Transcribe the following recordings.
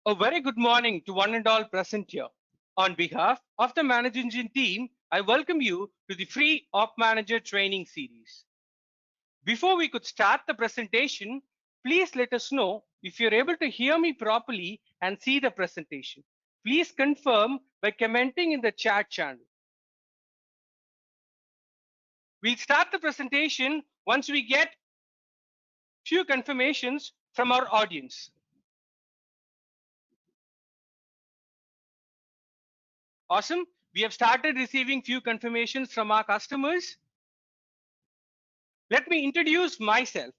A very good morning to one and all present here. On behalf of the managing team, I welcome you to the free Op Manager training series. Before we could start the presentation, please let us know if you're able to hear me properly and see the presentation. Please confirm by commenting in the chat channel. We'll start the presentation once we get few confirmations from our audience. Awesome. We have started receiving few confirmations from our customers. Let me introduce myself.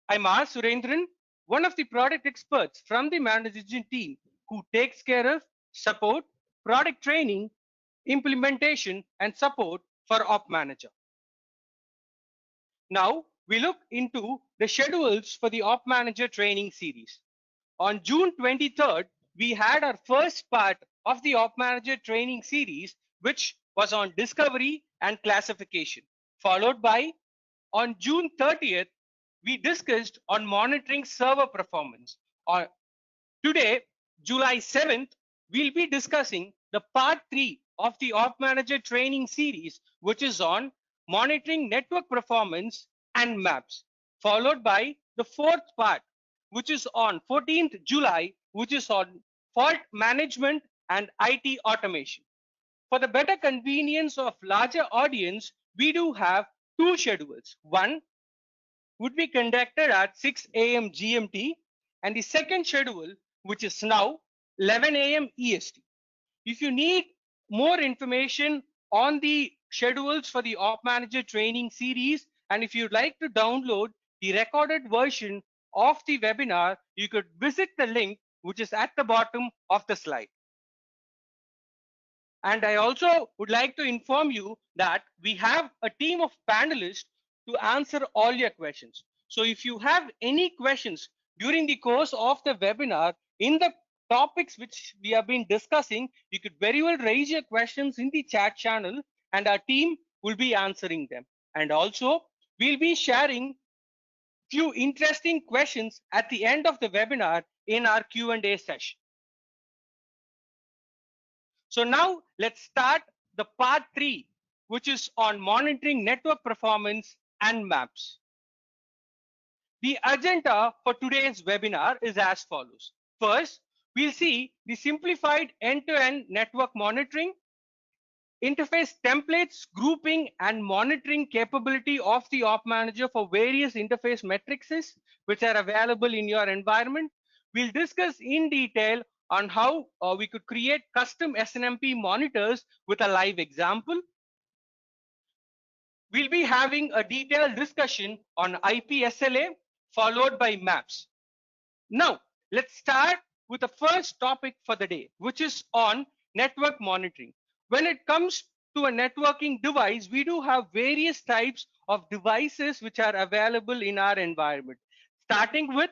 I'm R. Surendran, one of the product experts from the management team who takes care of support, product training, implementation, and support for Op Manager. Now, we look into the schedules for the Op Manager training series. On June 23rd, we had our first part of the Op Manager training series, which was on discovery and classification, followed by on June 30th, we discussed on monitoring server performance. Today, July 7th, we'll be discussing the part 3 of the Op Manager training series, which is on monitoring network performance and maps, followed by the fourth part, which is on 14th July, which is on fault management and IT automation. For the better convenience of larger audience, we do have two schedules. One would be conducted at 6 a.m. GMT, and the second schedule, which is now 11 a.m. EST. If you need more information on the schedules for the Op Manager training series, and if you'd like to download the recorded version of the webinar, you could visit the link which is at the bottom of the slide. And I also would like to inform you that we have a team of panelists to answer all your questions. So if you have any questions during the course of the webinar in the topics which we have been discussing, you could very well raise your questions in the chat channel and our team will be answering them. And also we'll be sharing few interesting questions at the end of the webinar in our Q&A session. So now let's start the part 3, which is on monitoring network performance and maps. The agenda for today's webinar is as follows. First, we'll see the simplified end-to-end network monitoring, interface templates, grouping, and monitoring capability of the Op Manager for various interface metrics which are available in your environment. We'll discuss in detail on how we could create custom SNMP monitors with a live example. We'll be having a detailed discussion on IP SLA followed by maps. Now, let's start with the first topic for the day, which is on network monitoring. When it comes to a networking device, we do have various types of devices which are available in our environment, starting with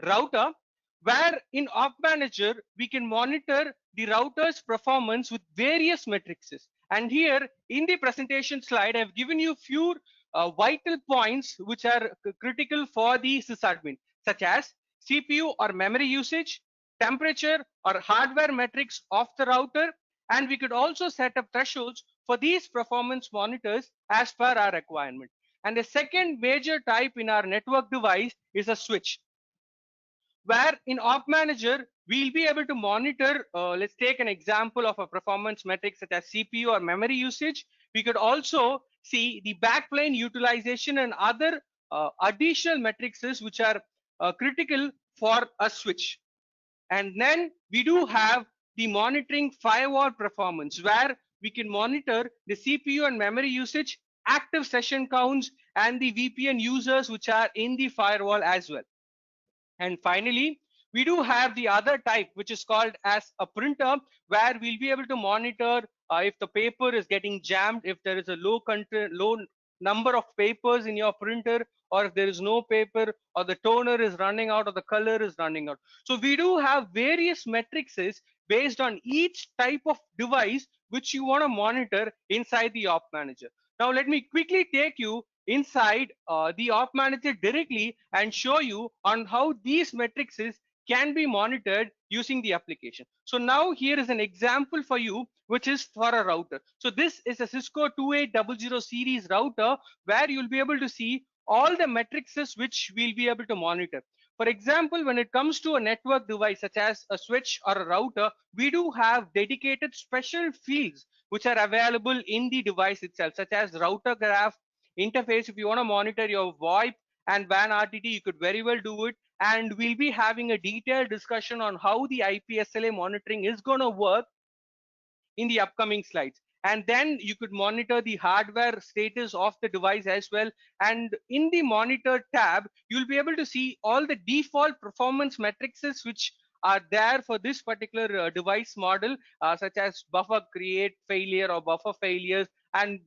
router, where in Op Manager, we can monitor the router's performance with various metrics. And here in the presentation slide, I've given you few vital points which are critical for the sysadmin, such as CPU or memory usage, temperature or hardware metrics of the router, and we could also set up thresholds for these performance monitors as per our requirement. And the second major type in our network device is a switch, where in Op Manager, we'll be able to monitor, let's take an example of a performance metric such as CPU or memory usage. We could also see the backplane utilization and other additional metrics which are critical for a switch. And then we do have the monitoring firewall performance, where we can monitor the CPU and memory usage, active session counts, and the VPN users which are in the firewall as well. And finally, we do have the other type, which is called as a printer, where we'll be able to monitor if the paper is getting jammed, if there is a low number of papers in your printer, or if there is no paper, or the toner is running out, or the color is running out. So we do have various metrics based on each type of device which you want to monitor inside the Op Manager. Now let me quickly take you inside the Op Manager directly and show you on how these metrics can be monitored using the application. So now here is an example for you, which is for a router. So this is a Cisco 2800 series router where you'll be able to see all the matrices which we'll be able to monitor. For example, when it comes to a network device such as a switch or a router, we do have dedicated special fields which are available in the device itself, such as router graph interface. If you want to monitor your VoIP and WAN RTT, you could very well do it. And we'll be having a detailed discussion on how the IPSLA monitoring is going to work in the upcoming slides. And then you could monitor the hardware status of the device as well. And in the monitor tab, you'll be able to see all the default performance metrics which are there for this particular device model, such as buffer create failure or buffer failures, and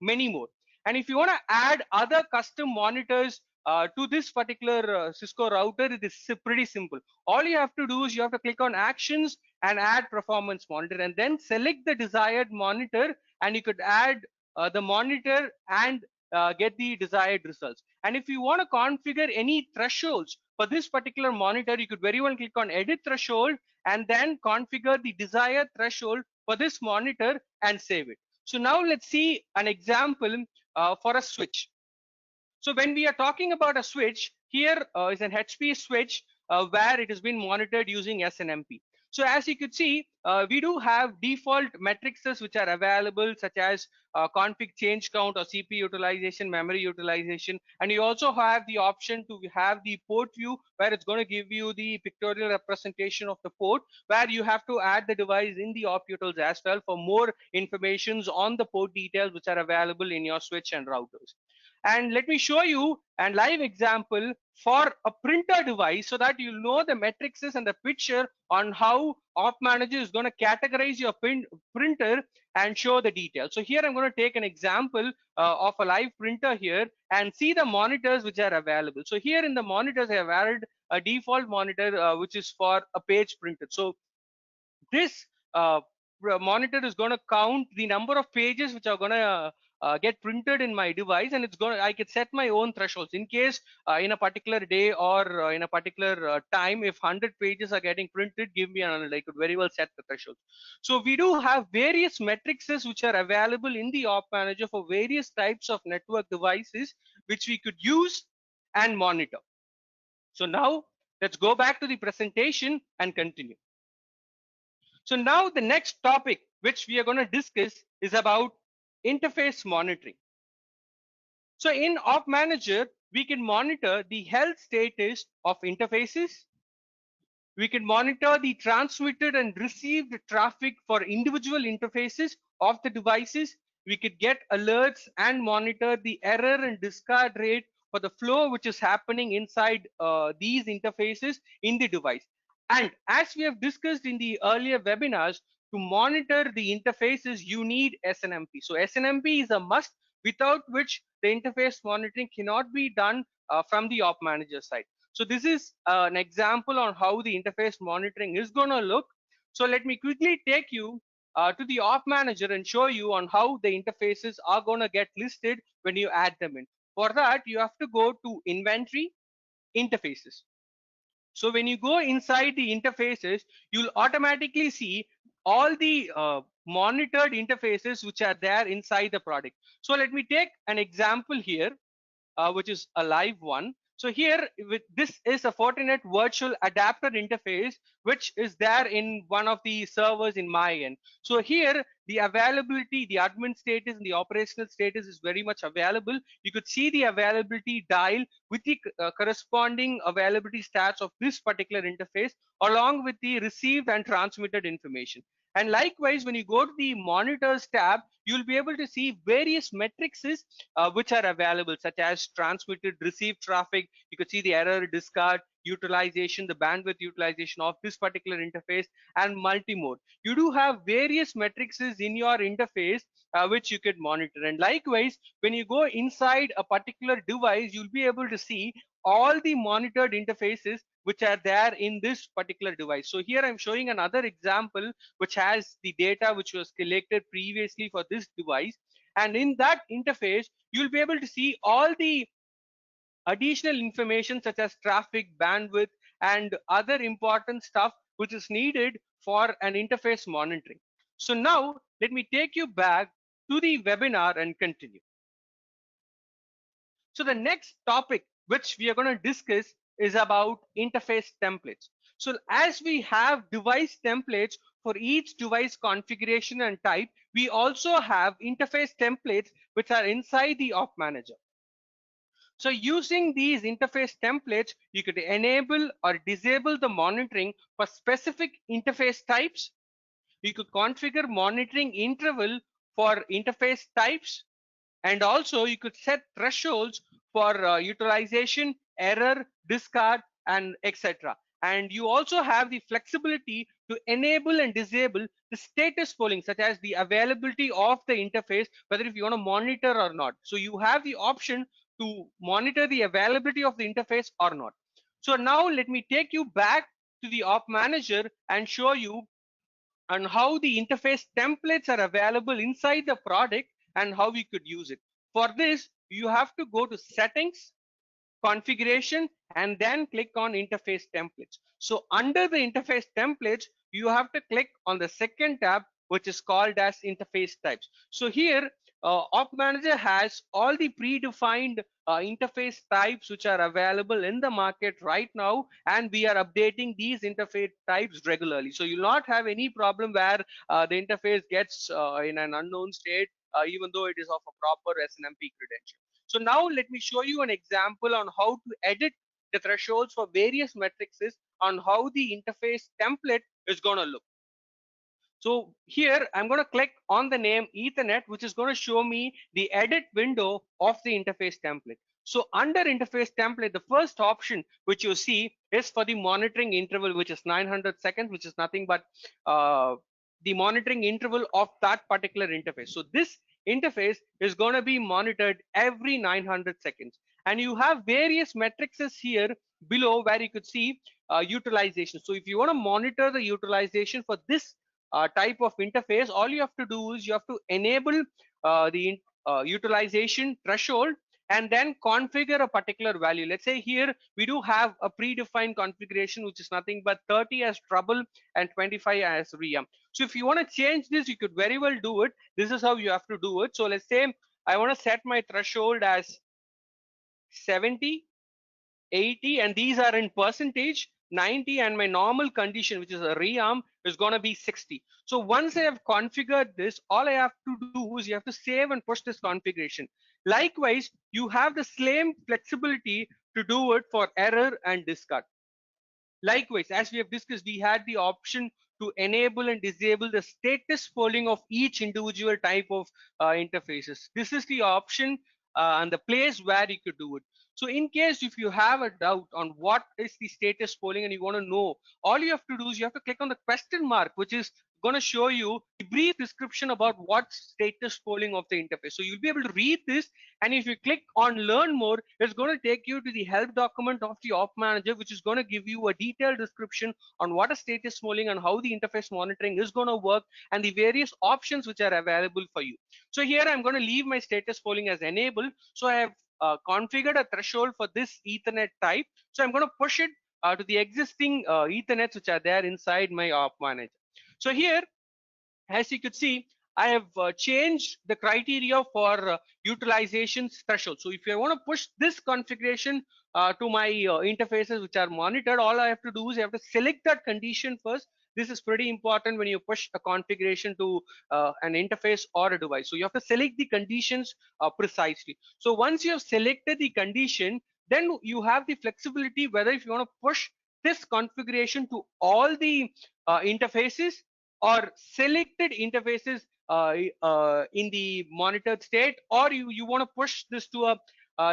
many more. And if you want to add other custom monitors to this particular Cisco router, it is pretty simple. All you have to do is you have to click on actions and add performance monitor, and then select the desired monitor, and you could add the monitor and get the desired results. And if you want to configure any thresholds for this particular monitor, you could very well click on edit threshold and then configure the desired threshold for this monitor and save it. So now let's see an example for a switch. So when we are talking about a switch, here is an HP switch where it has been monitored using SNMP. So as you could see, we do have default metrics which are available, such as config change count or CPU utilization, memory utilization, and you also have the option to have the port view, where it's going to give you the pictorial representation of the port, where you have to add the device in the op utils as well for more informations on the port details which are available in your switch and routers. And let me show you a live example for a printer device so that you know the matrices and the picture on how Op Manager is going to categorize your printer and show the details. So here I'm going to take an example of a live printer here and see the monitors which are available. So here in the monitors, I have added a default monitor which is for a page printed. So this monitor is going to count the number of pages which are going to get printed in my device, and I could set my own thresholds in case in a particular day or in a particular time, if 100 pages are getting printed, give me an, I could very well set the threshold. So we do have various metrics which are available in the Op Manager for various types of network devices which we could use and monitor. So now let's go back to the presentation and continue. So now the next topic which we are going to discuss is about interface monitoring. So in Op Manager, we can monitor the health status of interfaces. We can monitor the transmitted and received traffic for individual interfaces of the devices. We could get alerts and monitor the error and discard rate for the flow which is happening inside these interfaces in the device. And as we have discussed in the earlier webinars, to monitor the interfaces, you need SNMP. So SNMP is a must, without which the interface monitoring cannot be done from the Op Manager side. So this is an example on how the interface monitoring is going to look. So let me quickly take you to the Op Manager and show you on how the interfaces are going to get listed when you add them in. For that, you have to go to Inventory, Interfaces. So when you go inside the interfaces, you'll automatically see all the monitored interfaces which are there inside the product. So let me take an example here, which is a live one. So here, this is a Fortinet virtual adapter interface, which is there in one of the servers in my end. So here, the availability, the admin status and the operational status is very much available. You could see the availability dial with the corresponding availability stats of this particular interface, along with the received and transmitted information. And likewise, when you go to the monitors tab, you'll be able to see various metrics which are available, such as transmitted, received traffic. You could see the error, discard, utilization, the bandwidth utilization of this particular interface, and multi-mode. You do have various metrics in your interface which you could monitor. And likewise, when you go inside a particular device, you'll be able to see all the monitored interfaces which are there in this particular device. So here I'm showing another example which has the data which was collected previously for this device. And in that interface, you'll be able to see all the additional information such as traffic, bandwidth, and other important stuff which is needed for an interface monitoring. So now let me take you back to the webinar and continue. So the next topic which we are going to discuss is about interface templates. So as we have device templates for each device configuration and type, we also have interface templates which are inside the Op Manager. So using these interface templates, you could enable or disable the monitoring for specific interface types. You could configure monitoring interval for interface types, and also you could set thresholds for utilization, error, discard, and etc. And you also have the flexibility to enable and disable the status polling, such as the availability of the interface, whether if you want to monitor or not. So you have the option to monitor the availability of the interface or not. So now let me take you back to the Op Manager and show you on how the interface templates are available inside the product and how we could use it. For this, you have to go to settings, configuration, and then click on interface templates. So under the interface templates, you have to click on the second tab, which is called as interface types. So here, Op Manager has all the predefined interface types which are available in the market right now, and we are updating these interface types regularly. So you'll not have any problem where the interface gets in an unknown state, even though it is of a proper SNMP credential. So now let me show you an example on how to edit the thresholds for various matrices on how the interface template is going to look. So here I'm going to click on the name Ethernet, which is going to show me the edit window of the interface template. So under interface template, the first option which you see is for the monitoring interval, which is 900 seconds, which is nothing but the monitoring interval of that particular interface. So this interface is going to be monitored every 900 seconds. And you have various matrices here below where you could see utilization. So if you want to monitor the utilization for this type of interface, all you have to do is you have to enable the utilization threshold and then configure a particular value. Let's say here we do have a predefined configuration, which is nothing but 30 as trouble and 25 as ream. So if you want to change this, you could very well do it. This is how you have to do it. So let's say I want to set my threshold as 70, 80, and these are in percentage, 90, and my normal condition, which is a rearm, is going to be 60. So once I have configured this, all I have to do is you have to save and push this configuration. Likewise, you have the same flexibility to do it for error and discard. Likewise, as we have discussed, we had the option to enable and disable the status polling of each individual type of interfaces. This is the option and the place where you could do it. So in case if you have a doubt on what is the status polling and you want to know, all you have to do is you have to click on the question mark, which is going to show you a brief description about what status polling of the interface. So you'll be able to read this, and if you click on learn more, it's going to take you to the help document of the Op Manager, which is going to give you a detailed description on what is status polling and how the interface monitoring is going to work and the various options which are available for you. So here I'm going to leave my status polling as enabled. So I have configured a threshold for this Ethernet type. So I'm going to push it to the existing Ethernets which are there inside my Op Manager. So here, as you could see, I have changed the criteria for utilization threshold. So if I want to push this configuration to my interfaces which are monitored, all I have to do is I have to select that condition first. This is pretty important when you push a configuration to an interface or a device. So you have to select the conditions precisely. So once you have selected the condition, then you have the flexibility whether if you want to push this configuration to all the interfaces or selected interfaces in the monitored state, or you want to push this to a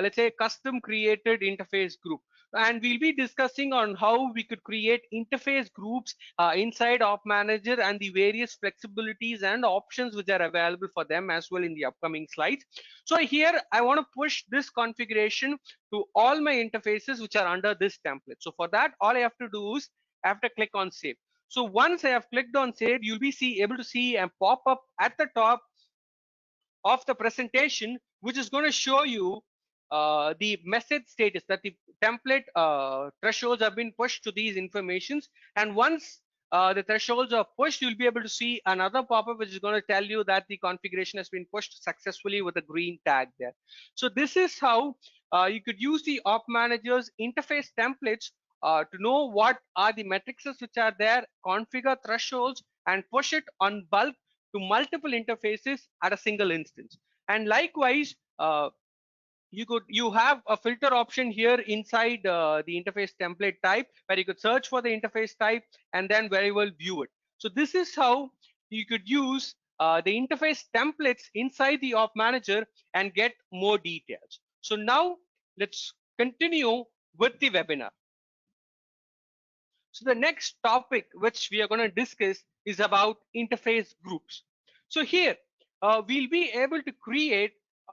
let's say custom created interface group. And we'll be discussing on how we could create interface groups inside Op Manager and the various flexibilities and options which are available for them as well in the upcoming slides. So here I want to push this configuration to all my interfaces which are under this template. So for that, all I have to do is I have to click on save. So once I have clicked on save, you'll be able to see a pop-up at the top of the presentation, which is going to show you the message status, that the template thresholds have been pushed to these informations. And once the thresholds are pushed, you'll be able to see another pop-up which is going to tell you that the configuration has been pushed successfully with a green tag there. So this is how you could use the op manager's interface templates to know what are the matrices which are there, configure thresholds, and push it on bulk to multiple interfaces at a single instance. And likewise, you have a filter option here inside the interface template type, where you could search for the interface type and then very well view it. So this is how you could use the interface templates inside the op manager and get more details. So now let's continue with the webinar. So the next topic which we are going to discuss is about interface groups. So here we'll be able to create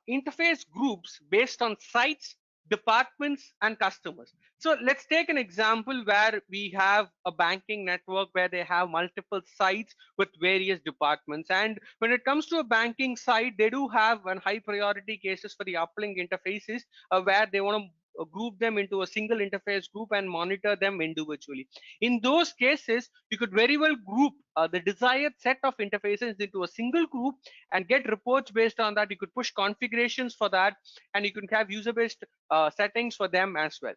interface groups based on sites, departments, and customers. So let's take an example where we have a banking network where they have multiple sites with various departments. And when it comes to a banking site, they do have one high priority cases for the uplink interfaces where they want to group them into a single interface group and monitor them individually. In those cases, you could very well group the desired set of interfaces into a single group and get reports based on that. You could push configurations for that, and you can have user-based settings for them as well.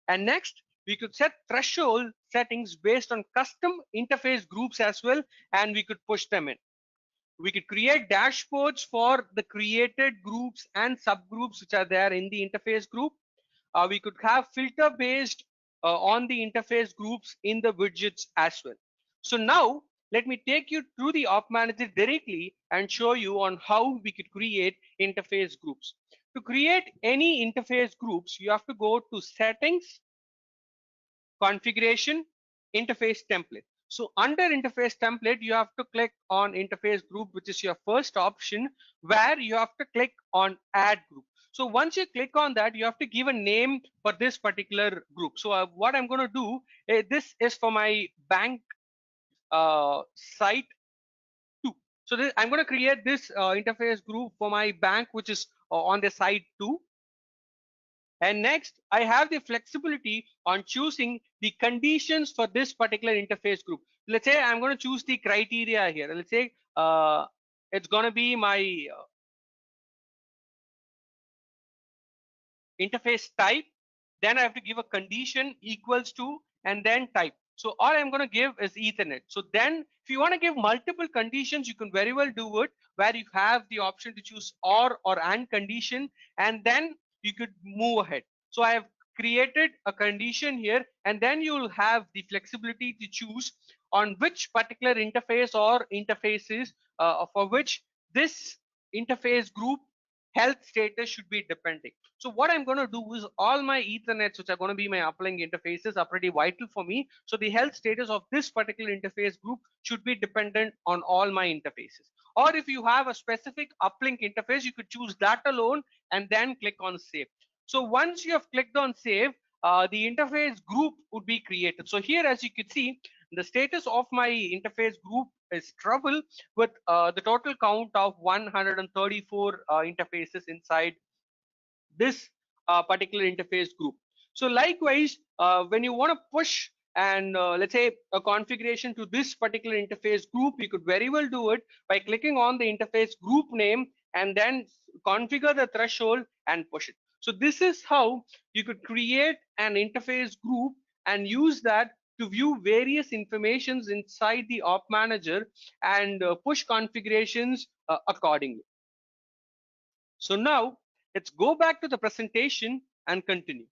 And next, we could set threshold settings based on custom interface groups as well, and we could push them in. We could create dashboards for the created groups and subgroups which are there in the interface group. We could have filter based on the interface groups in the widgets as well. So now let me take you through the op manager directly and show you on how we could create interface groups. To create any interface groups, you have to go to settings, configuration, interface template. So under interface template, you have to click on interface group, which is your first option, where you have to click on add group. So once you click on that, you have to give a name for this particular group. So what I'm going to do, this is for my bank site 2. So I'm going to create this interface group for my bank, which is on the site 2. And next, I have the flexibility on choosing the conditions for this particular interface group. Let's say I'm going to choose the criteria here. Let's say it's going to be my interface type. Then I have to give a condition equals to and then type. So all I'm going to give is Ethernet. So then if you want to give multiple conditions, you can very well do it where you have the option to choose or and condition, and then you could move ahead. So I have created a condition here, and then you'll have the flexibility to choose on which particular interface or interfaces for which this interface group health status should be depending. So what I'm going to do is all my Ethernets, which are going to be my uplink interfaces, are pretty vital for me. So the health status of this particular interface group should be dependent on all my interfaces. Or if you have a specific uplink interface, you could choose that alone and then click on save. So once you have clicked on save, the interface group would be created. So here, as you can see, the status of my interface group is trouble with the total count of 134 interfaces inside this particular interface group. So likewise, when you want to push and let's say a configuration to this particular interface group, you could very well do it by clicking on the interface group name and then configure the threshold and push it. So this is how you could create an interface group and use that to view various informations inside the op manager and push configurations accordingly. So now let's go back to the presentation and continue.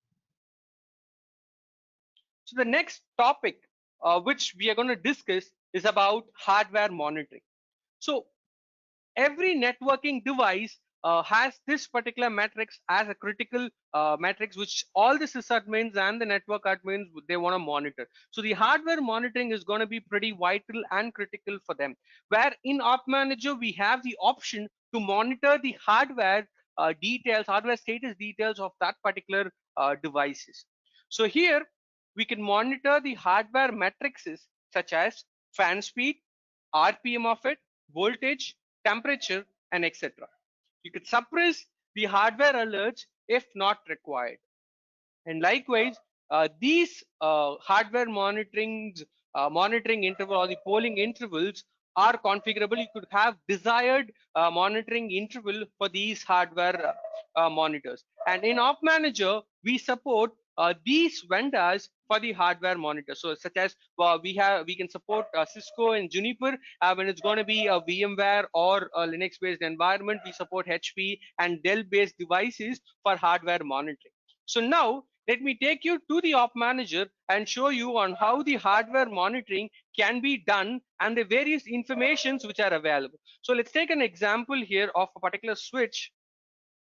So the next topic which we are going to discuss is about hardware monitoring. So every networking device has this particular matrix as a critical matrix, which all the sysadmins and the network admins, they want to monitor. So the hardware monitoring is going to be pretty vital and critical for them, where in op manager we have the option to monitor the hardware details, hardware status details of that particular devices. So here we can monitor the hardware matrices such as fan speed, RPM of it, voltage, temperature, and etc. You could suppress the hardware alerts if not required. And likewise, these hardware monitoring interval or the polling intervals are configurable. You could have desired monitoring interval for these hardware monitors. And in Op Manager, we support these vendors for the hardware monitor. So such as we can support Cisco and Juniper when it's going to be a VMware or a Linux based environment. We support HP and Dell based devices for hardware monitoring. So now let me take you to the Op Manager and show you on how the hardware monitoring can be done and the various informations which are available. So let's take an example here of a particular switch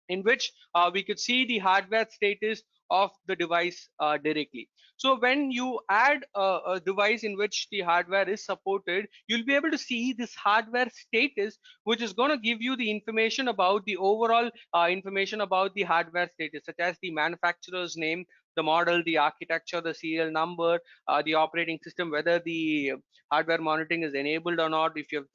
in which we could see the hardware status of the device directly. So when you add a device in which the hardware is supported, you'll be able to see this hardware status, which is going to give you the information about the overall information about the hardware status, such as the manufacturer's name, the model, the architecture, the serial number, the operating system, whether the hardware monitoring is enabled or not, if you've,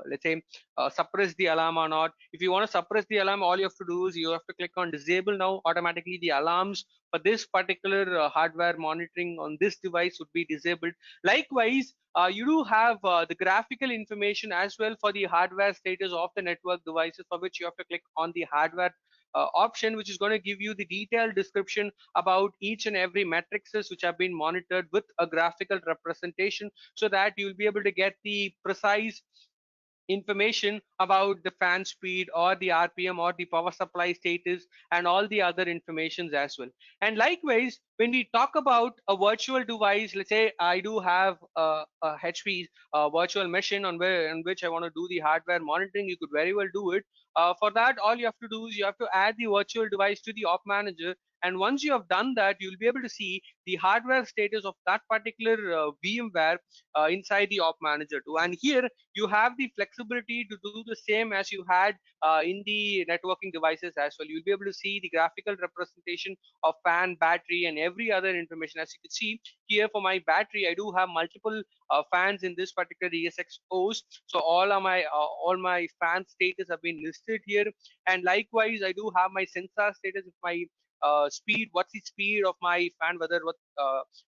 let's say, suppress the alarm or not. If you want to suppress the alarm, all you have to do is you have to click on disable now. Automatically the alarms for this particular hardware monitoring on this device would be disabled. Likewise, you do have the graphical information as well for the hardware status of the network devices, for which you have to click on the hardware option, which is going to give you the detailed description about each and every matrices which have been monitored with a graphical representation, so that you'll be able to get the precise information about the fan speed or the RPM or the power supply status and all the other informations as well. And likewise, when we talk about a virtual device, let's say I do have a HP virtual machine on which I want to do the hardware monitoring, you could very well do it. For that, all you have to do is you have to add the virtual device to the Op Manager, and once you have done that, you'll be able to see the hardware status of that particular VMware inside the Op Manager too. And here you have the flexibility to do the same as you had in the networking devices as well. You'll be able to see the graphical representation of fan, battery, and every other information. As you can see here, for my battery, I do have multiple fans in this particular ESX host. So all my fan status have been listed here. And likewise, I do have my sensor status of my speed, what's the speed of my fan, whether what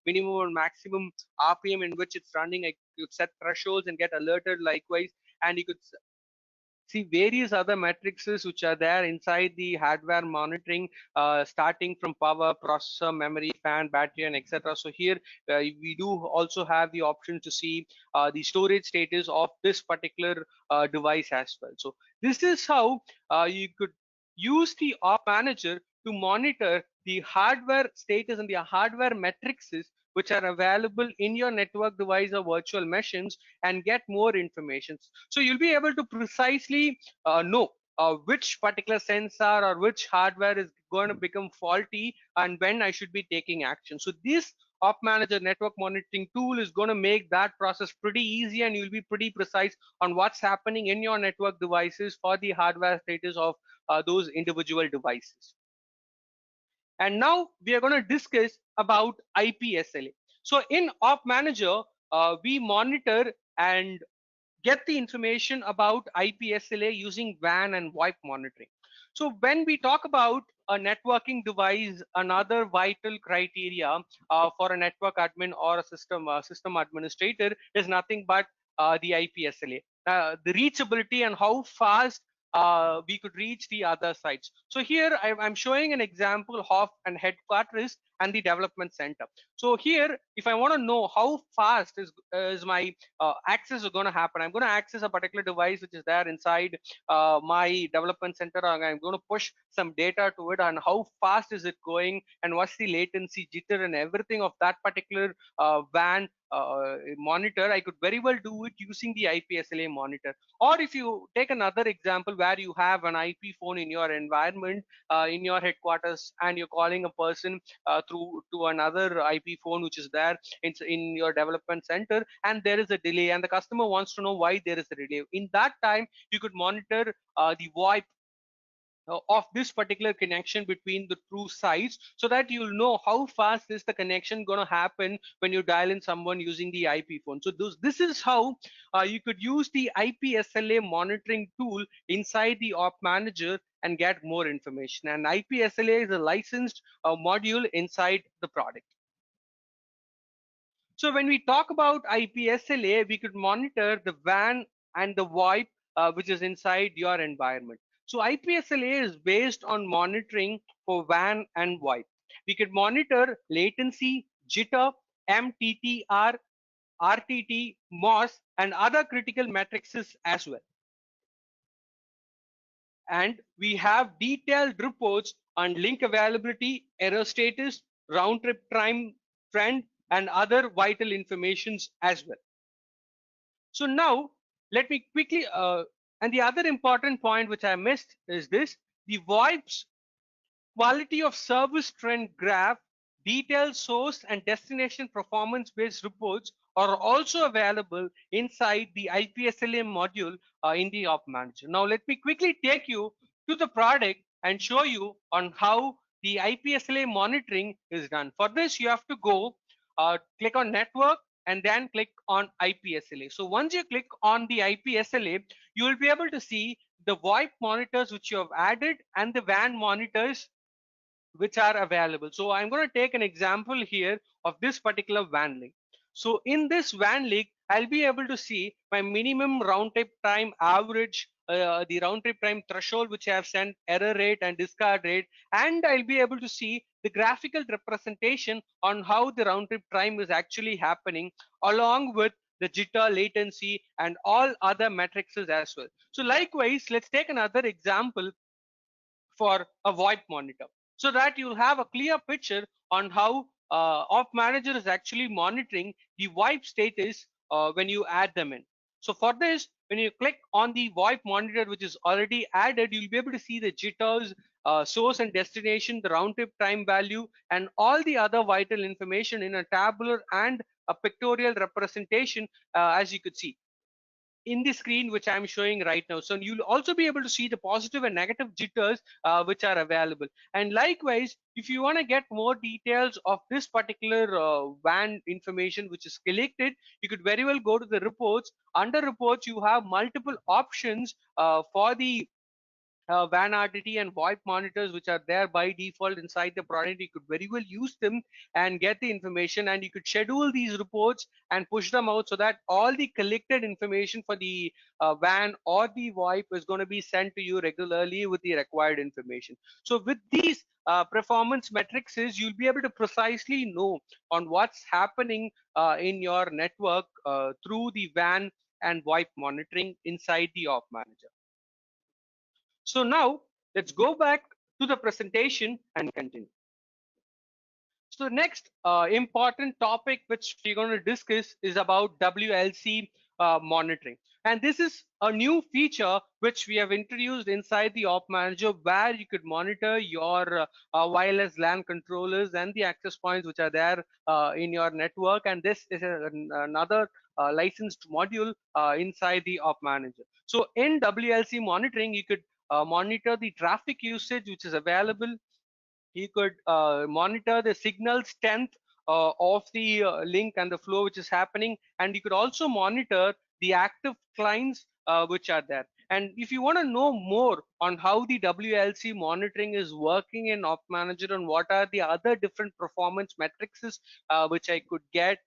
minimum or maximum RPM in which it's running. I could set thresholds and get alerted likewise, and you could see various other matrices which are there inside the hardware monitoring, starting from power, processor, memory, fan, battery, and etc. So here we do also have the option to see the storage status of this particular device as well. So this is how you could use the Op Manager to monitor the hardware status and the hardware matrices which are available in your network device or virtual machines, and get more information. So you'll be able to precisely know which particular sensor or which hardware is going to become faulty and when I should be taking action. So this Op Manager network monitoring tool is going to make that process pretty easy, and you'll be pretty precise on what's happening in your network devices for the hardware status of those individual devices. And now we are going to discuss about IPSLA. So in Op Manager, we monitor and get the information about IPSLA using WAN and VoIP monitoring. So when we talk about a networking device, another vital criteria for a network admin or a system administrator is nothing but the IPSLA, the reachability and how fast we could reach the other sites. So here I'm showing an example of an headquarters and the development center. So here, if I want to know how fast is my access is going to happen, I'm going to access a particular device which is there inside my development center, and I'm going to push some data to it, and how fast is it going, and what's the latency, jitter, and everything of that particular WAN monitor. I could very well do it using the IPSLA monitor. Or if you take another example where you have an IP phone in your environment, in your headquarters, and you're calling a person through to another IP phone which is there in your development center, and there is a delay, and the customer wants to know why there is a delay. In that time, you could monitor the VoIP of this particular connection between the two sides, so that you'll know how fast is the connection going to happen when you dial in someone using the IP phone. So this is how you could use the IP SLA monitoring tool inside the Op Manager and get more information. And IP SLA is a licensed module inside the product. So when we talk about IP SLA, we could monitor the WAN and the VoIP, which is inside your environment. So IP SLA is based on monitoring for WAN and VoIP. We could monitor latency, jitter, MTTR, RTT, MOS, and other critical metrics as well. And we have detailed reports on link availability, error status, round trip time trend, and other vital informations as well. So now let me quickly, and the other important point which I missed is this: the VoIP's quality of service trend graph, detailed source and destination performance based reports are also available inside the IPSLA module in the Op Manager. Now let me quickly take you to the product and show you on how the IPSLA monitoring is done. For this, you have to go click on network and then click on IPSLA. So once you click on the IPSLA, you will be able to see the VoIP monitors which you have added and the WAN monitors which are available. So I'm going to take an example here of this particular WAN link. So in this WAN link, I'll be able to see my minimum round trip time average, the round trip time threshold which I have sent, error rate and discard rate, and I'll be able to see the graphical representation on how the round trip time is actually happening, along with the jitter, latency, and all other metrics as well. So likewise, let's take another example for a VoIP monitor, so that you'll have a clear picture on how Op Manager is actually monitoring the VoIP status when you add them in. So for this, when you click on the VoIP monitor which is already added, you'll be able to see the jitters, source and destination, the round trip time value, and all the other vital information in a tabular and a pictorial representation, as you could see in the screen which I'm showing right now. So you'll also be able to see the positive and negative jitters which are available. And likewise, if you want to get more details of this particular WAN information which is collected, you could very well go to the reports. Under reports, you have multiple options for the WAN RTT and VoIP monitors which are there by default inside the product. You could very well use them and get the information, and you could schedule these reports and push them out so that all the collected information for the WAN or the VoIP is going to be sent to you regularly with the required information. So with these performance metrics, you'll be able to precisely know on what's happening in your network through the WAN and VoIP monitoring inside the Op Manager. So now let's go back to the presentation and continue. So the next important topic which we're going to discuss is about WLC monitoring. And this is a new feature which we have introduced inside the Op Manager, where you could monitor your wireless LAN controllers and the access points which are there in your network. And this is another licensed module inside the Op Manager. So in WLC monitoring, you could monitor the traffic usage which is available. You could monitor the signal strength of the link and the flow which is happening, and you could also monitor the active clients which are there. And if you want to know more on how the WLC monitoring is working in Op Manager and what are the other different performance metrics which I could get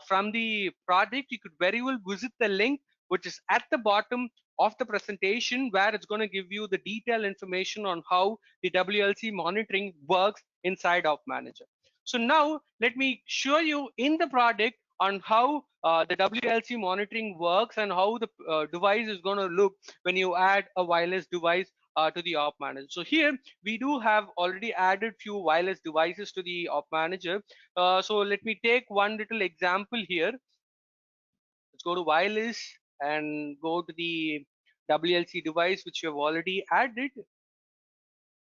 from the project, you could very well visit the link which is at the bottom of the presentation, where it's going to give you the detailed information on how the WLC monitoring works inside Op Manager. So now let me show you in the product on how the WLC monitoring works and how the device is going to look when you add a wireless device to the Op Manager. So here we do have already added few wireless devices to the Op Manager. So let me take one little example here. Let's go to wireless and go to the WLC device which you have already added.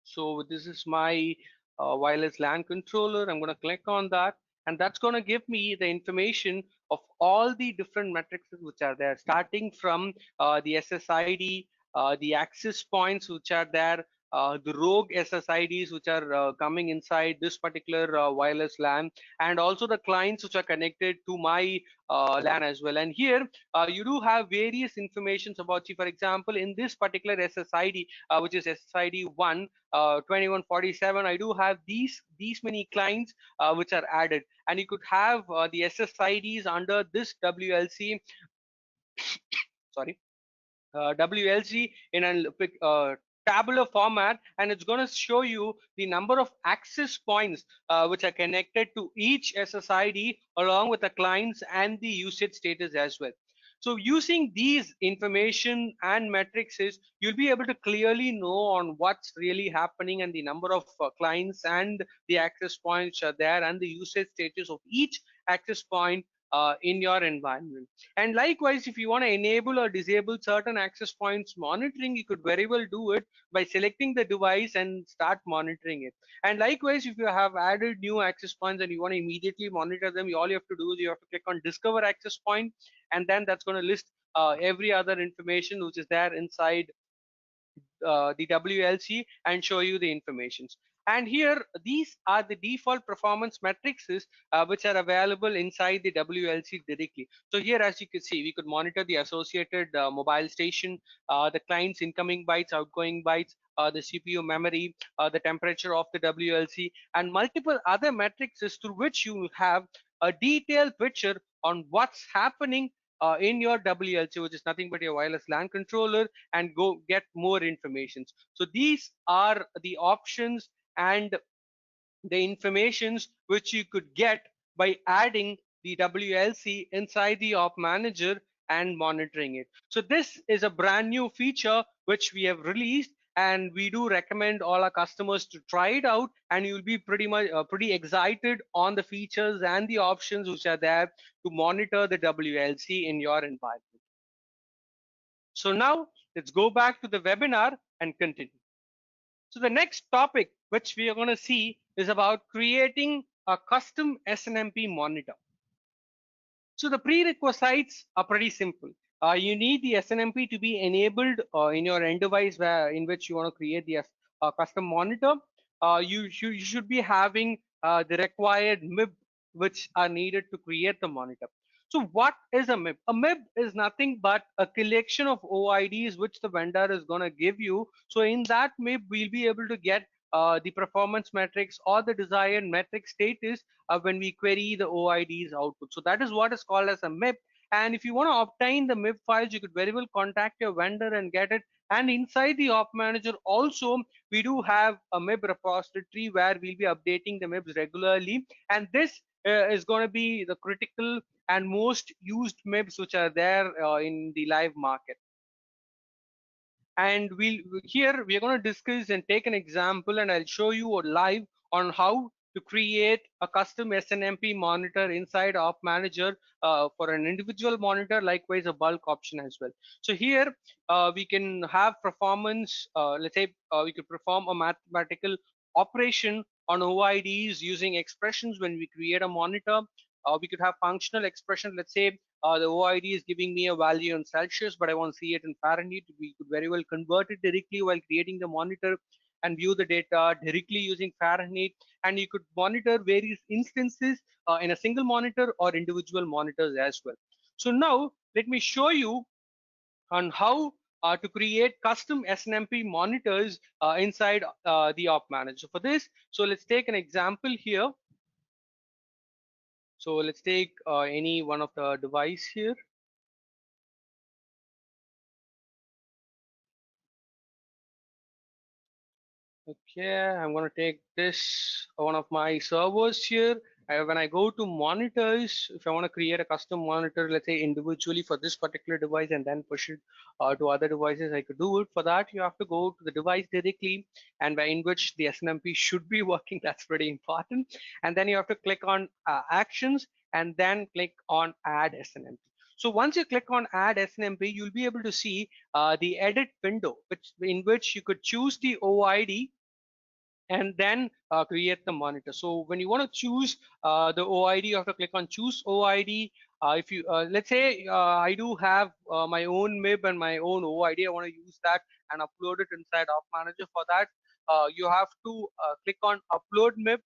So this is my wireless LAN controller. I'm going to click on that, and that's going to give me the information of all the different metrics which are there, starting from the SSID, the access points which are there, the rogue SSIDs which are coming inside this particular wireless LAN, and also the clients which are connected to my LAN as well. And here you do have various informations about you. For example, in this particular SSID, which is SSID 1 2147, I do have these many clients which are added, and you could have the SSIDs under this WLC, sorry, WLC in a tabular format, and it's going to show you the number of access points which are connected to each SSID along with the clients and the usage status as well. So using these information and matrices, you'll be able to clearly know on what's really happening and the number of clients and the access points are there and the usage status of each access point in your environment. And likewise, if you want to enable or disable certain access points monitoring, you could very well do it by selecting the device and start monitoring it. And likewise, if you have added new access points and you want to immediately monitor them, all you have to do is you have to click on discover access point, and then that's going to list every other information which is there inside the WLC and show you the informations. And here, these are the default performance matrices which are available inside the WLC directly. So here, as you can see, we could monitor the associated mobile station, the client's incoming bytes, outgoing bytes, the CPU memory, the temperature of the WLC, and multiple other matrices through which you have a detailed picture on what's happening in your WLC, which is nothing but your wireless LAN controller, and go get more information. So these are the options and the informations which you could get by adding the WLC inside the Op Manager and monitoring it. So this is a brand new feature which we have released, and we do recommend all our customers to try it out, and you'll be pretty excited on the features and the options which are there to monitor the WLC in your environment. So now let's go back to the webinar and continue. So the next topic which we are going to see is about creating a custom SNMP monitor. So the prerequisites are pretty simple. You need the SNMP to be enabled in your end device in which you want to create the custom monitor. You should be having the required MIB which are needed to create the monitor. So what is a MIB? A MIB is nothing but a collection of OIDs which the vendor is going to give you. So in that MIB, we'll be able to get the performance metrics or the desired metric status when we query the OID's output. So that is what is called as a MIB. And if you want to obtain the MIB files, you could very well contact your vendor and get it. And inside the Op Manager also, we do have a MIB repository where we'll be updating the MIBs regularly. And this is going to be the critical and most used MIBs which are there in the live market. And here we are going to discuss and take an example, and I'll show you live on how to create a custom SNMP monitor inside Op Manager for an individual monitor, likewise a bulk option as well. So here we can have performance, let's say we could perform a mathematical operation on OIDs using expressions when we create a monitor. We could have functional expression. Let's say the OID is giving me a value in Celsius, but I want to see it in Fahrenheit. We could very well convert it directly while creating the monitor and view the data directly using Fahrenheit. And you could monitor various instances in a single monitor or individual monitors as well. So now let me show you on how to create custom SNMP monitors inside the Op Manager. For this, so let's take an example here. So let's take any one of the device here. Okay, I'm going to take this one of my servers here. When I go to monitors, if I want to create a custom monitor, let's say individually for this particular device and then push it to other devices, I could do it. For that, you have to go to the device directly, and in which the SNMP should be working. That's pretty important. And then you have to click on actions and then click on add SNMP. So once you click on add SNMP, you'll be able to see the edit window, in which you could choose the OID and then create the monitor. So when you want to choose the OID, you have to click on choose OID. If you let's say I do have my own MIB and my own OID, I want to use that and upload it inside Op Manager. For that, you have to click on upload MIP,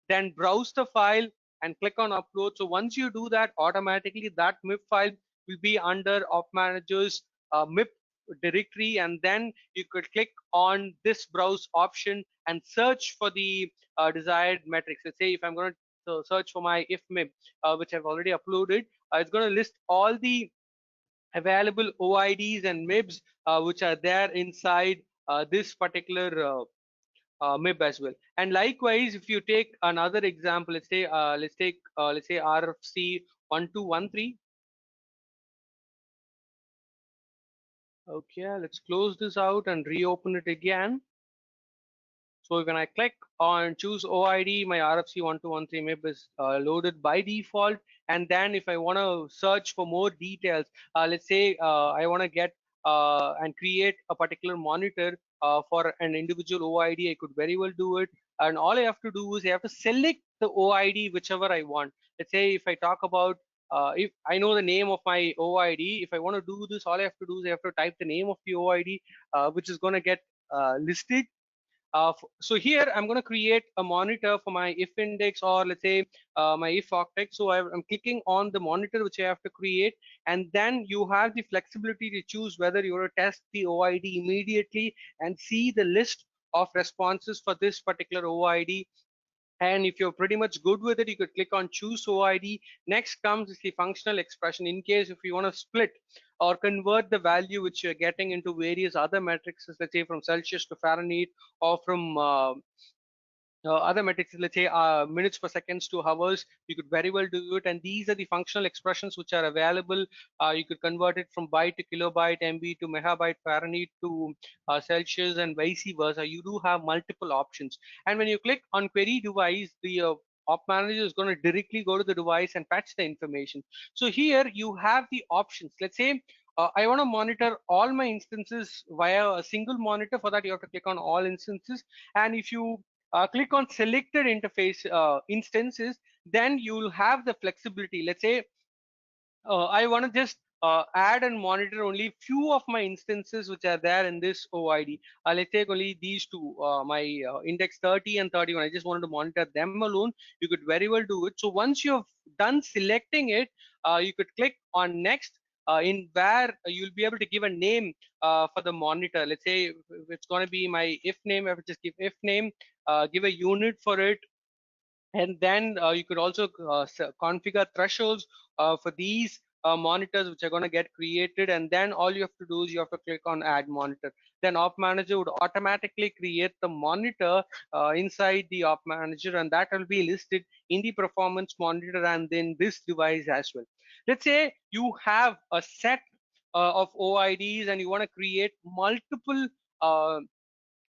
then browse the file and click on upload. So once you do that, automatically that MIP file will be under Op Manager's MIP directory, and then you could click on this browse option and search for the desired metrics. Let's say if I'm going to search for my if MIP, which I've already uploaded, it's going to list all the available OIDs and MIBs which are there inside this particular MIB as well. And likewise, if you take another example, let's say RFC 1213. Okay, let's close this out and reopen it again. So when I click on choose OID, my RFC 1213 MIB is loaded by default. And then if I want to search for more details, let's say I want to get and create a particular monitor for an individual OID, I could very well do it. And all I have to do is I have to select the OID whichever I want. Let's say if I talk about if I know the name of my OID, if I want to do this, all I have to do is I have to type the name of the OID, which is going to get listed. So here I'm going to create a monitor for my if index, or let's say my if octet. So I'm clicking on the monitor which I have to create, and then you have the flexibility to choose whether you want to test the OID immediately and see the list of responses for this particular OID. And if you're pretty much good with it, you could click on choose OID. Next comes the functional expression. In case if you want to split or convert the value which you're getting into various other metrics, let's say from Celsius to Fahrenheit, or from other metrics, let's say minutes per seconds to hours, you could very well do it. And these are the functional expressions which are available. You could convert it from byte to kilobyte, MB to megabyte, Fahrenheit to Celsius, and vice versa. You do have multiple options. And when you click on query device, the Op Manager is going to directly go to the device and fetch the information. So here you have the options. Let's say I want to monitor all my instances via a single monitor. For that, you have to click on all instances. And if you click on selected interface instances, then you'll have the flexibility. Let's say I want to just add and monitor only few of my instances which are there in this OID. Let's take only these two, my index 30 and 31. I just wanted to monitor them alone. You could very well do it. So once you've done selecting it, you could click on next, in where you'll be able to give a name for the monitor. Let's say it's going to be my if name. I would just give if name, give a unit for it, and then you could also configure thresholds for these monitors which are going to get created. And then all you have to do is you have to click on add monitor. Then Op Manager would automatically create the monitor inside the Op Manager, and that will be listed in the performance monitor and then this device as well. Let's say you have a set of OIDs and you want to create multiple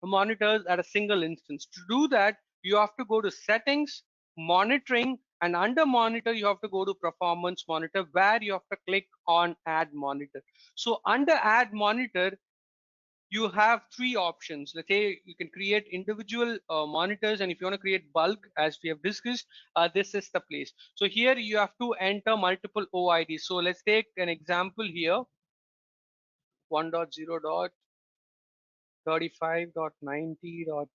monitors at a single instance. To do that, you have to go to settings, monitoring, and under monitor, you have to go to performance monitor, where you have to click on add monitor. So under add monitor, you have three options. Let's say you can create individual monitors, and if you want to create bulk, as we have discussed, this is the place. So here you have to enter multiple OIDs. So let's take an example here, 1.0.35.90.12.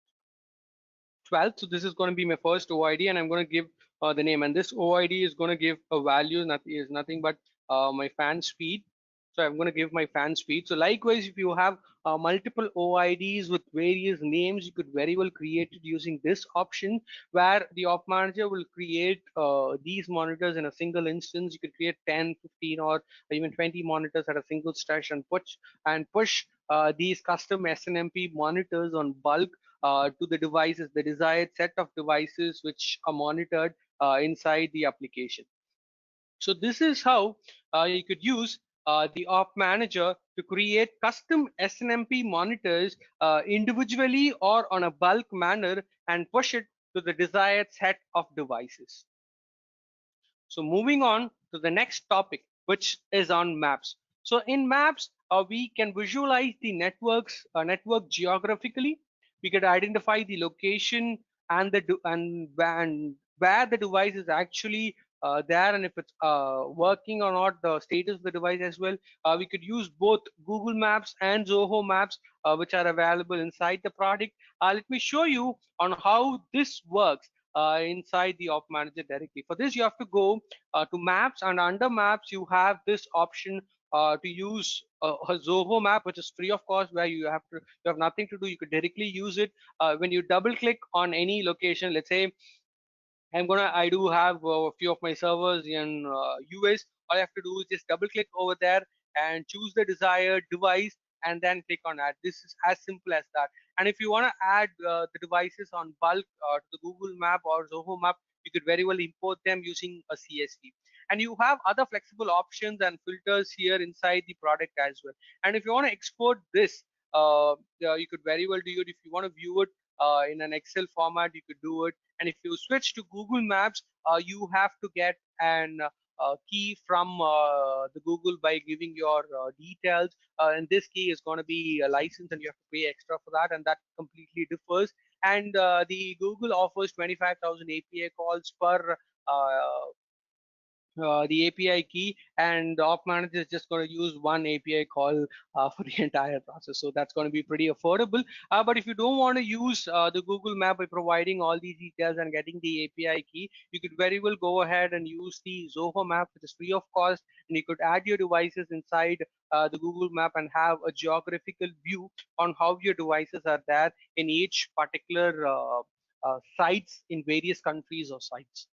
So this is going to be my first OID, and I'm going to give the name, and this OID is going to give a value, is nothing but my fan speed. So I'm going to give my fan speed. So likewise, if you have multiple OIDs with various names, you could very well create it using this option, where the Op Manager will create these monitors in a single instance. You could create 10, 15, or even 20 monitors at a single stretch, and push these custom SNMP monitors on bulk to the devices, the desired set of devices which are monitored inside the application. So this is how you could use the Op Manager to create custom SNMP monitors individually or on a bulk manner and push it to the desired set of devices. So moving on to the next topic, which is on maps. So in maps, we can visualize the network geographically. We could identify the location and where the device is actually there, and if it's working or not, the status of the device as well. We could use both Google Maps and Zoho Maps, which are available inside the product. Let me show you on how this works inside the Op Manager directly. For this, you have to go to Maps, and under Maps, you have this option to use a Zoho map, which is free of cost, where you have nothing to do. You could directly use it. When you double click on any location, let's say I do have a few of my servers in US. All I have to do is just double click over there and choose the desired device and then click on add. This is as simple as that. And if you want to add the devices on bulk to the Google Map or Zoho Map, you could very well import them using a CSV. And you have other flexible options and filters here inside the product as well. And if you want to export this, you could very well do it. If you want to view it in an Excel format, you could do it. And if you switch to Google Maps, you have to get an key from the Google by giving your details. And this key is going to be a license, and you have to pay extra for that, and that completely differs. And the Google offers 25,000 API calls per the API key, and the Op Manager is just going to use one API call for the entire process. So that's going to be pretty affordable. But if you don't want to use the Google Map by providing all these details and getting the API key, you could very well go ahead and use the Zoho Map, which is free of cost, and you could add your devices inside the Google Map and have a geographical view on how your devices are there in each particular sites in various countries or sites.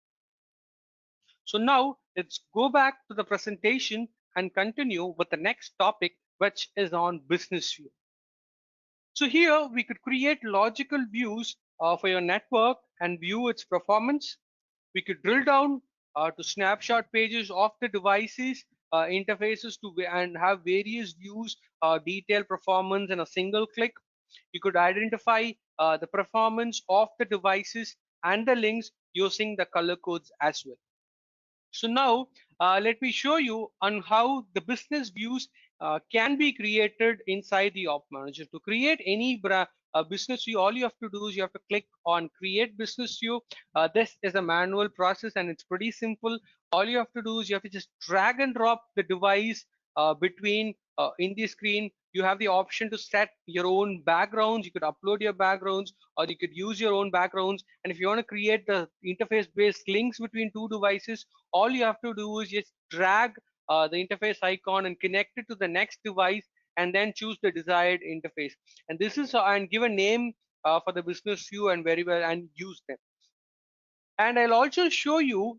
So now let's go back to the presentation and continue with the next topic, which is on business view. So here we could create logical views for your network and view its performance. We could drill down to snapshot pages of the devices, interfaces and have various views, detail performance in a single click. You could identify the performance of the devices and the links using the color codes as well. So now let me show you on how the business views can be created inside the Op Manager. To create any business view, all you have to do is you have to click on create business view. This is a manual process and it's pretty simple. All you have to do is you have to just drag and drop the device between in the screen. You have the option to set your own backgrounds. You could upload your backgrounds, or you could use your own backgrounds. And if you want to create the interface based links between two devices, all you have to do is just drag the interface icon and connect it to the next device, and then choose the desired interface. And this is and give a name for the business view and very well and use them. And I'll also show you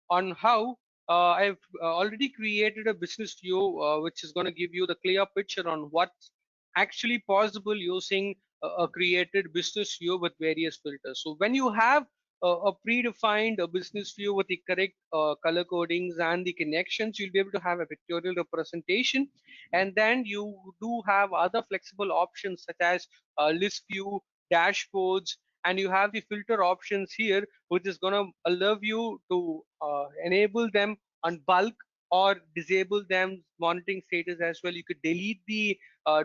on how I've already created a business view, which is going to give you the clear picture on what's actually possible using a created business view with various filters. So when you have a predefined business view with the correct color codings and the connections, you'll be able to have a pictorial representation. And then you do have other flexible options such as list view, dashboards, and you have the filter options here, which is going to allow you to enable them on bulk or disable them monitoring status as well. You could delete the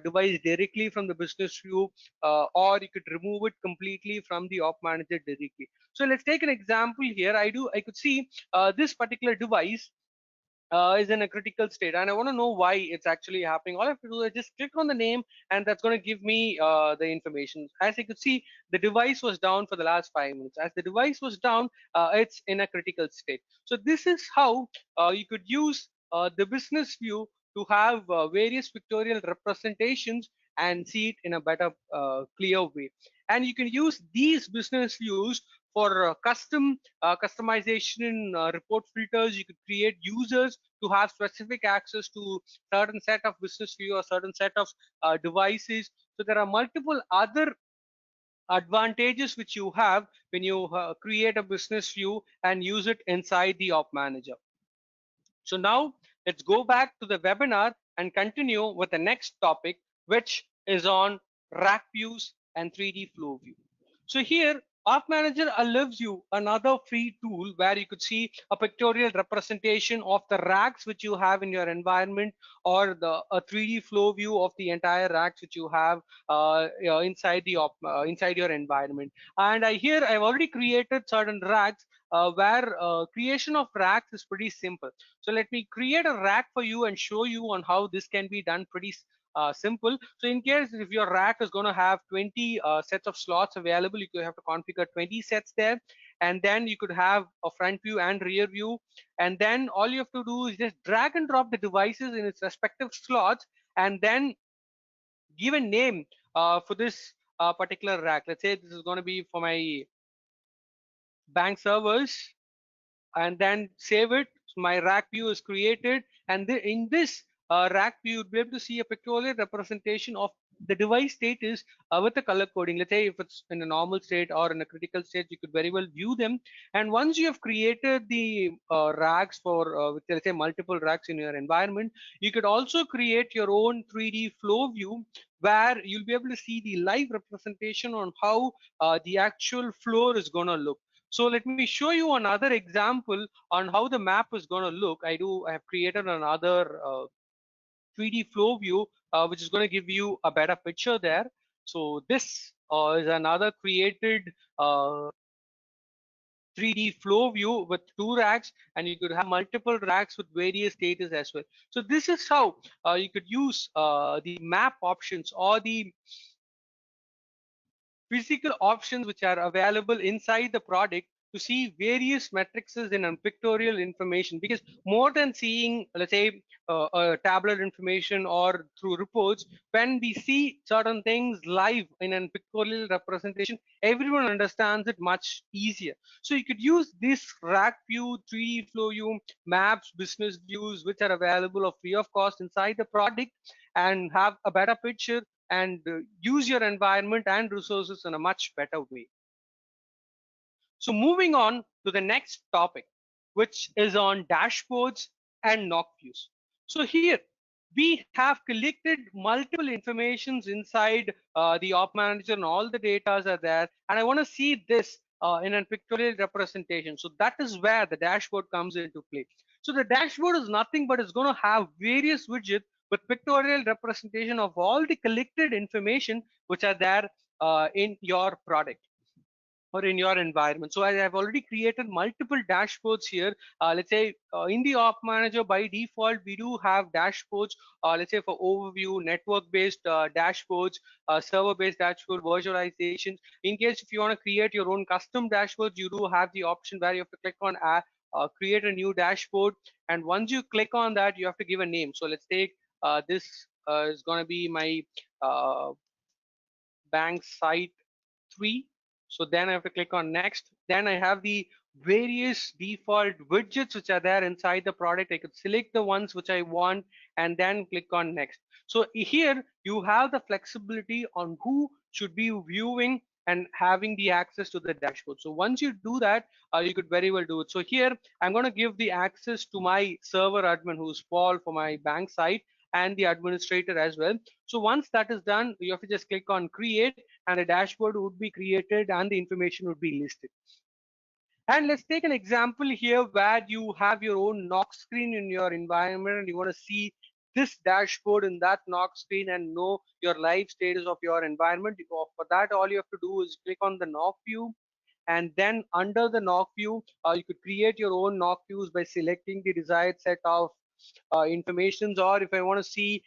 device directly from the business view, or you could remove it completely from the Op Manager directly. So let's take an example here. I could see this particular device is in a critical state, and I want to know why it's actually happening. All I have to do is just click on the name, and that's going to give me the information. As you could see, the device was down for the last 5 minutes. As the device was down, it's in a critical state. So this is how you could use the business view to have various pictorial representations and see it in a better clear way. And you can use these business views for customization report filters. You could create users to have specific access to certain set of business view or certain set of devices. So there are multiple other advantages which you have when you create a business view and use it inside the Op Manager. So now let's go back to the webinar and continue with the next topic, which is on rack views and 3D flow view. So here App Manager allows you another free tool where you could see a pictorial representation of the racks which you have in your environment, or a 3D flow view of the entire racks which you have inside inside your environment. And here I've already created certain racks where creation of racks is pretty simple. So let me create a rack for you and show you on how this can be done pretty simple. So in case if your rack is going to have 20 sets of slots available, you could have to configure 20 sets there, and then you could have a front view and rear view, and then all you have to do is just drag and drop the devices in its respective slots, and then give a name for this particular rack. Let's say this is going to be for my bank servers, and then save it. So my rack view is created, and in this rack view, you'll be able to see a pictorial representation of the device status with the color coding. Let's say if it's in a normal state or in a critical state, you could very well view them. And once you have created the racks for, let's say, multiple racks in your environment, you could also create your own 3D flow view where you'll be able to see the live representation on how the actual floor is going to look. So let me show you another example on how the map is going to look. I have created another 3D flow view, which is going to give you a better picture there. So this is another created 3D flow view with two racks, and you could have multiple racks with various status as well. So this is how you could use the map options or the physical options which are available inside the product to see various matrices and pictorial information. Because more than seeing, let's say, tabular information or through reports, when we see certain things live in a pictorial representation, everyone understands it much easier. So you could use this rack view, 3D flow view, maps, business views, which are available of free of cost inside the product, and have a better picture and use your environment and resources in a much better way. So moving on to the next topic, which is on dashboards and knock views. So here we have collected multiple informations inside the op manager, and all the data are there, and I want to see this in a pictorial representation. So that is where the dashboard comes into play. So the dashboard is nothing but it's going to have various widgets with pictorial representation of all the collected information which are there in your product or in your environment. So I have already created multiple dashboards here. Let's say in the op manager, by default we do have dashboards, let's say for overview, network based dashboards, server based dashboard, virtualizations. In case if you want to create your own custom dashboards, you do have the option where you have to click on create a new dashboard, and once you click on that, you have to give a name. So let's take this is going to be my uh, bank site 3. So then I have to click on next. Then I have the various default widgets which are there inside the product. I could select the ones which I want and then click on next. So here you have the flexibility on who should be viewing and having the access to the dashboard. So once you do that, you could very well do it. So here I'm going to give the access to my server admin, who's Paul, for my bank site, and the administrator as well. So once that is done, you have to just click on create, and a dashboard would be created and the information would be listed. And let's take an example here where you have your own knock screen in your environment, and you want to see this dashboard in that knock screen and know your live status of your environment. For that, all you have to do is click on the knock view, and then under the knock view, you could create your own knock views by selecting the desired set of informations. Or if I want to see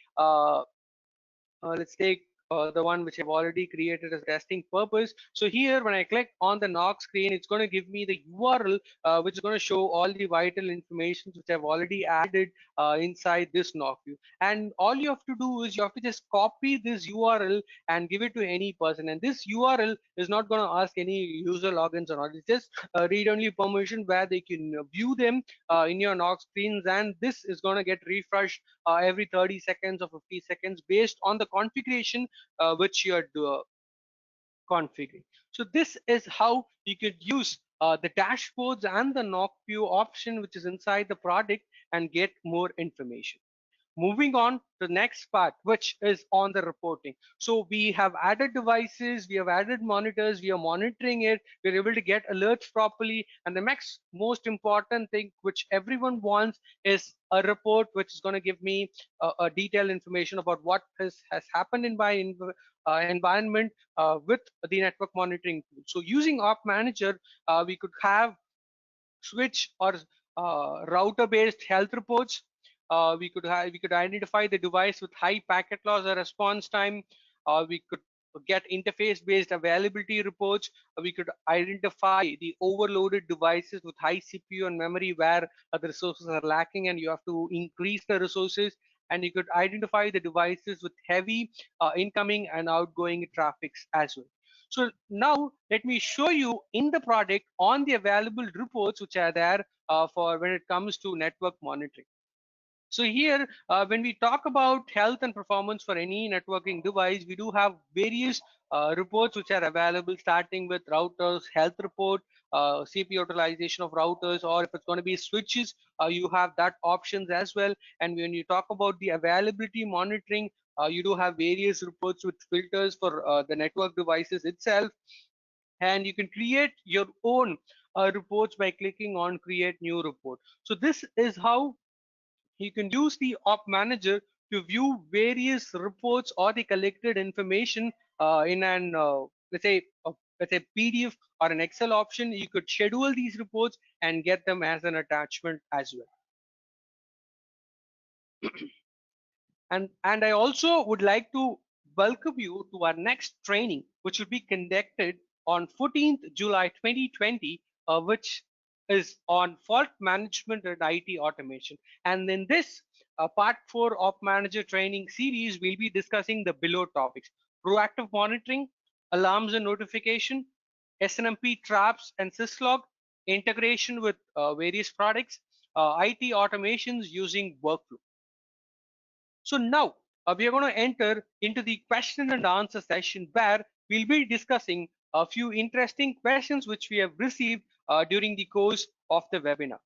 let's take the one which I've already created as testing purpose. So here, when I click on the knock screen, it's going to give me the URL, which is going to show all the vital information which I've already added inside this knock view. And all you have to do is you have to just copy this URL and give it to any person. And this URL is not going to ask any user logins or not. It's just read-only permission where they can view them in your knock screens. And this is going to get refreshed every 30 seconds or 50 seconds based on the configuration which you are configuring. So this is how you could use the dashboards and the knock view option which is inside the product and get more information. Moving on to the next part, which is on the reporting. So we have added devices, we have added monitors, we are monitoring it, we're able to get alerts properly. And the next most important thing, which everyone wants, is a report which is going to give me a detailed information about what has happened in my environment with the network monitoring tool. So using Op Manager, we could have switch or router based health reports. We could identify the device with high packet loss or response time. We could get interface based availability reports. We could identify the overloaded devices with high CPU and memory where the resources are lacking and you have to increase the resources. And you could identify the devices with heavy incoming and outgoing traffics as well. So now let me show you in the product on the available reports which are there for when it comes to network monitoring. So here, when we talk about health and performance for any networking device, we do have various reports which are available, starting with routers, health report, CPU utilization of routers, or if it's going to be switches, you have that options as well. And when you talk about the availability monitoring, you do have various reports with filters for the network devices itself. And you can create your own reports by clicking on create new report. So this is how you can use the Op Manager to view various reports or the collected information in an let's say PDF or an Excel option. You could schedule these reports and get them as an attachment as well. And I also would like to welcome you to our next training, which will be conducted on 14th July 2020, which is on fault management and IT automation. And in this part 4 of manager training series, we'll be discussing the below topics: proactive monitoring, alarms and notification, SNMP traps and syslog, integration with various products, IT automations using workflow. So now we are going to enter into the question and answer session where we'll be discussing a few interesting questions which we have received during the course of the webinar.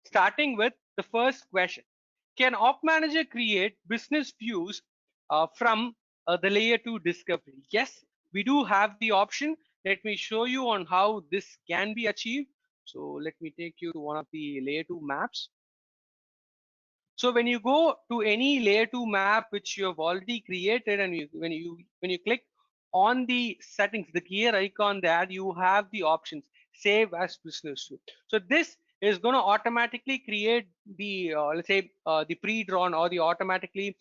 Starting with the first question: can Op Manager create business views from the layer 2 discovery? Yes, we do have the option. Let me show you on how this can be achieved. So let me take you to one of the layer 2 maps. So when you go to any layer 2 map which you have already created, and when you click on the settings, the gear icon there, you have the options save as business view. So this is going to automatically create the let's say the pre-drawn or the automatically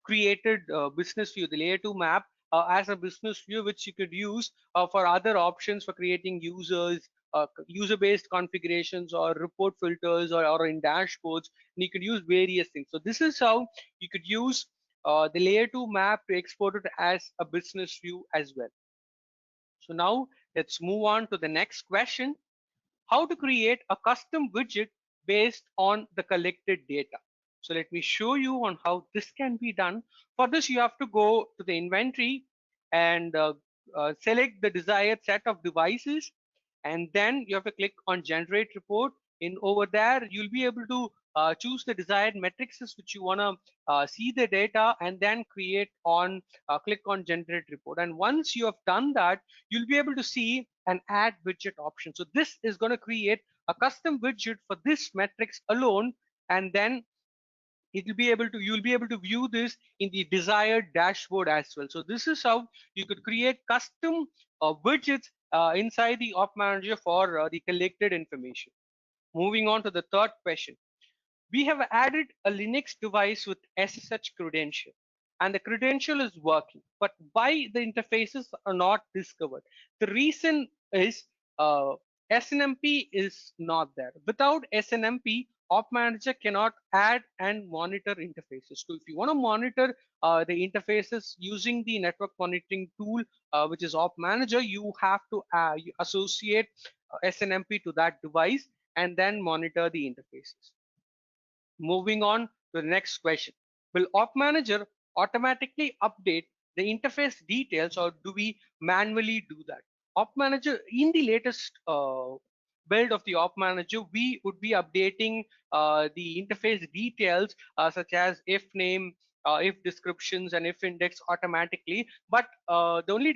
created business view, the layer 2 map as a business view, which you could use for other options for creating users, user-based configurations or report filters, or in dashboards. And you could use various things. So this is how you could use the layer 2 map to export it as a business view as well. So now let's move on to the next question: how to create a custom widget based on the collected data. So let me show you on how this can be done. For this, you have to go to the inventory and select the desired set of devices, and then you have to click on generate report. In over there, you'll be able to choose the desired metrics which you want to see the data, and then create on click on generate report. And once you have done that, you'll be able to see an add widget option. So this is going to create a custom widget for this metrics alone, and then you'll be able to view this in the desired dashboard as well. So this is how you could create custom widgets inside the Op Manager for the collected information. Moving on to the third question: we have added a Linux device with SSH credential, and the credential is working, but why the interfaces are not discovered? The reason is SNMP is not there. Without SNMP, Op Manager cannot add and monitor interfaces. So if you want to monitor the interfaces using the network monitoring tool, which is Op Manager, you have to you associate SNMP to that device and then monitor the interfaces. Moving on to the next question: will Op Manager automatically update the interface details, or do we manually do that? Op Manager in the latest build of the Op Manager, we would be updating the interface details such as if name, if descriptions, and if index automatically. But the only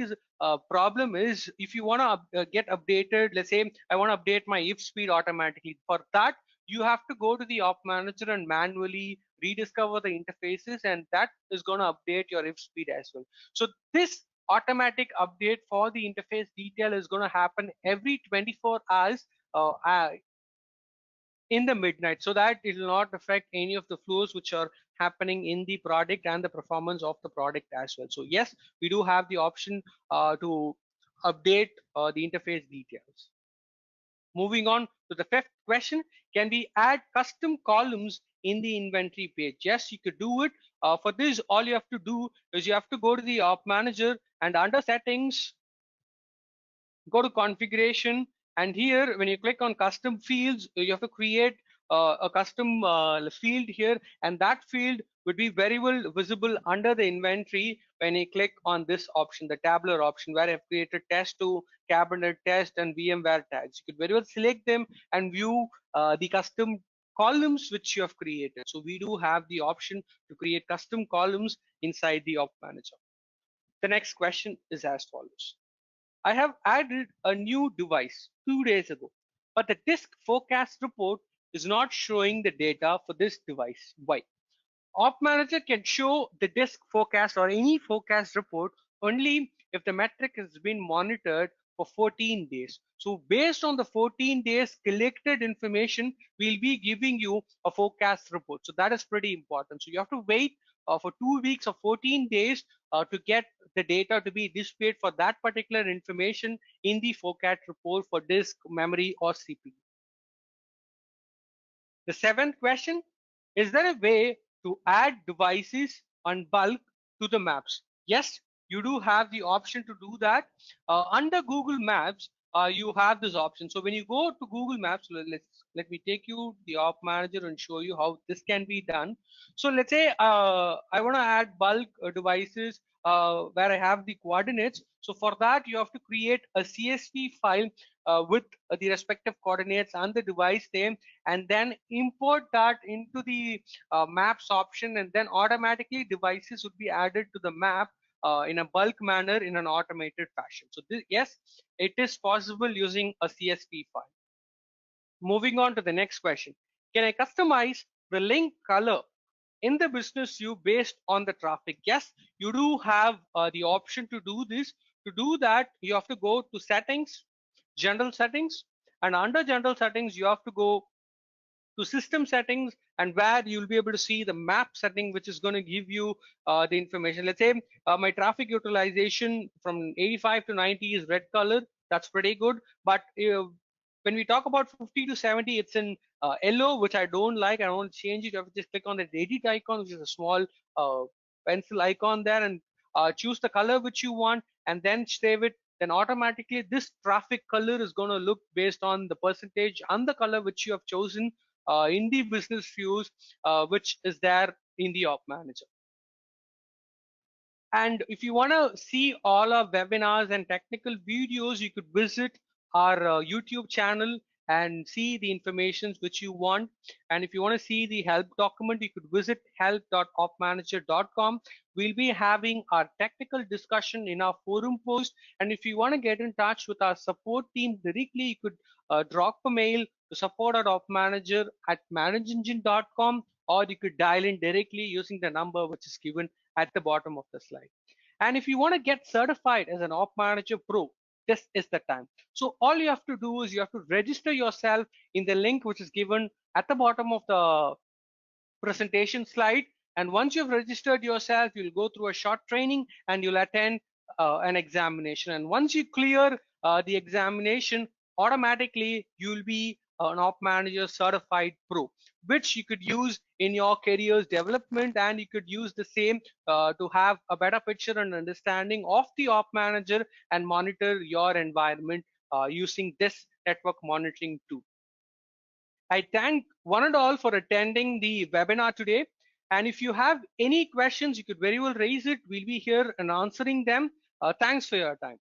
problem is if you want to get updated, let's say I want to update my if speed automatically. For that, you have to go to the Op Manager and manually rediscover the interfaces, and that is going to update your if speed as well. So this automatic update for the interface detail is going to happen every 24 hours in the midnight, so that it will not affect any of the flows which are happening in the product and the performance of the product as well. So yes, we do have the option to update the interface details. Moving on to the fifth question, can we add custom columns in the inventory page? Yes, you could do it. For this, all you have to do is you have to go to the Op Manager and under settings, go to configuration, and here when you click on custom fields, you have to create a custom field here, and that field would be very well visible under the inventory when you click on this option, the tabular option, where I've created test to cabinet test and VMware tags. You could very well select them and view the custom columns which you have created. So we do have the option to create custom columns inside the Op Manager. The next question is as follows. I have added a new device 2 days ago, but the disk forecast report is not showing the data for this device. Why? Op Manager can show the disk forecast or any forecast report only if the metric has been monitored for 14 days. So based on the 14 days collected information, we'll be giving you a forecast report. So that is pretty important. So you have to wait for 2 weeks or 14 days to get the data to be displayed for that particular information in the forecast report for disk, memory, or CPU. The seventh question, is there a way to add devices on bulk to the maps? Yes, you do have the option to do that. Under Google Maps, you have this option. So when you go to Google Maps, let me take you to the Op Manager and show you how this can be done. So let's say I want to add bulk devices where I have the coordinates. So for that, you have to create a CSV file with the respective coordinates and the device name, and then import that into the maps option, and then automatically devices would be added to the map in a bulk manner in an automated fashion. So this, yes, it is possible using a CSV file. Moving on to the next question, can I customize the link color in the business view based on the traffic? Yes, you do have the option to do this. To do that, you have to go to settings, general settings, and under general settings, you have to go to system settings, and where you'll be able to see the map setting, which is going to give you the information. Let's say my traffic utilization from 85 to 90 is red color. That's pretty good. But when we talk about 50 to 70, it's in yellow, which I don't like. I want to change it. You have to just click on the edit icon, which is a small pencil icon there, and choose the color which you want, and then save it. Then automatically this traffic color is going to look based on the percentage and the color which you have chosen in the business views, which is there in the Op Manager. And if you want to see all our webinars and technical videos, you could visit our YouTube channel and see the informations which you want. And if you want to see the help document, you could visit help.opmanager.com. We'll be having our technical discussion in our forum post. And if you want to get in touch with our support team directly, you could drop a mail to support@opmanager@manageengine.com, or you could dial in directly using the number which is given at the bottom of the slide. And if you want to get certified as an Op Manager Pro, this is the time. So all you have to do is you have to register yourself in the link which is given at the bottom of the presentation slide. And once you've registered yourself, you'll go through a short training and you'll attend an examination. And once you clear the examination, automatically you'll be an Op Manager Certified Pro, which you could use in your career's development, and you could use the same to have a better picture and understanding of the Op Manager and monitor your environment using this network monitoring tool. I thank one and all for attending the webinar today. And if you have any questions, you could very well raise it. We'll be here and answering them. Thanks for your time.